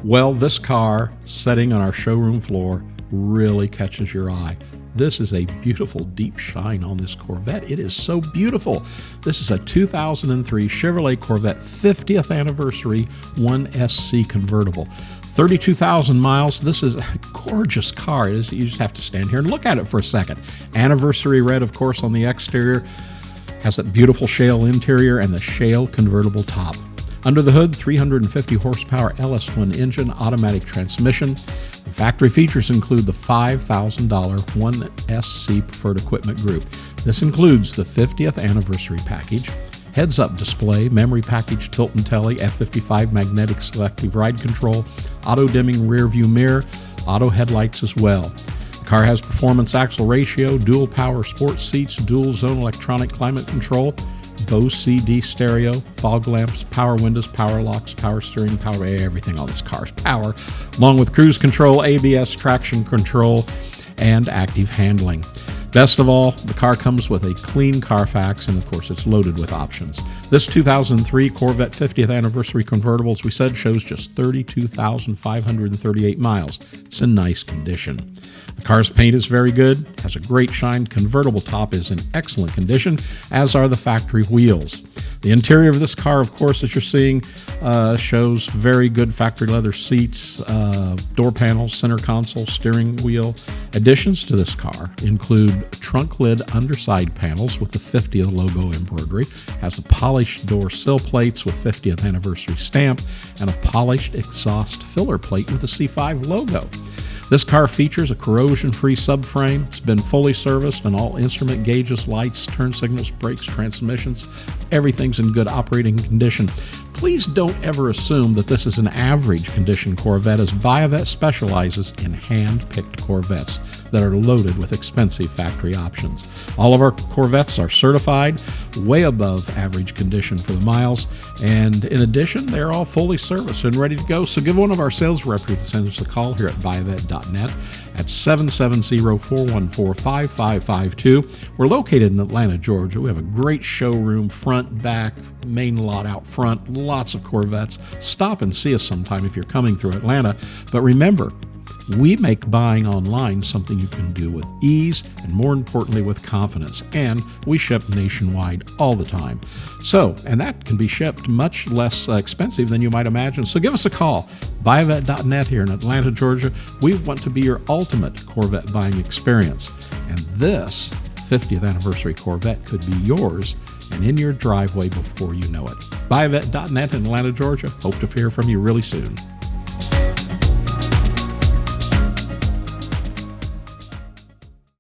Well, this car sitting on our showroom floor really catches your eye. This is a beautiful deep shine on this Corvette. It is so beautiful. This is a 2003 Chevrolet Corvette 50th Anniversary 1SC Convertible. 32,000 miles. This is a gorgeous car. You just have to stand here and look at it for a second. Anniversary red, of course, on the exterior. Has that beautiful Shale interior and the Shale convertible top. Under the hood, 350 horsepower LS1 engine, automatic transmission. The factory features include the $5,000 1SC Preferred Equipment Group. This includes the 50th Anniversary Package, heads-up display, memory package, tilt and telly, F55 magnetic selective ride control, auto-dimming rear view mirror, auto headlights as well. The car has performance axle ratio, dual power sports seats, dual zone electronic climate control, Bose CD stereo, fog lamps, power windows, power locks, power steering, power everything on this car is power, along with cruise control, ABS, traction control, and active handling. Best of all, the car comes with a clean Carfax, and of course it's loaded with options. This 2003 Corvette 50th Anniversary Convertible, as we said, shows just 32,538 miles. It's in nice condition. The car's paint is very good, has a great shine. Convertible top is in excellent condition, as are the factory wheels. The interior of this car, of course, as you're seeing, shows very good factory leather seats, door panels, center console, steering wheel. Additions to this car include trunk lid underside panels with the 50th logo embroidery, has a polished door sill plates with 50th anniversary stamp, and a polished exhaust filler plate with the C5 logo. This car features a corrosion-free subframe. It's been fully serviced, and all instrument gauges, lights, turn signals, brakes, transmissions, everything's in good operating condition. Please don't ever assume that this is an average condition Corvette, as Viavet specializes in hand-picked Corvettes that are loaded with expensive factory options. All of our Corvettes are certified, way above average condition for the miles, and in addition, they're all fully serviced and ready to go. So give one of our sales representatives a call here at Viavet.net at 770-414-5552. We're located in Atlanta, Georgia. We have a great showroom, front, back, main lot out front, lots of Corvettes. Stop and see us sometime if you're coming through Atlanta. But remember, we make buying online something you can do with ease and, more importantly, with confidence. And we ship nationwide all the time. And that can be shipped much less expensive than you might imagine. So give us a call. Viavet.net here in Atlanta, Georgia. We want to be your ultimate Corvette buying experience. And this 50th Anniversary Corvette could be yours and in your driveway before you know it. Viavet.net in Atlanta, Georgia. Hope to hear from you really soon.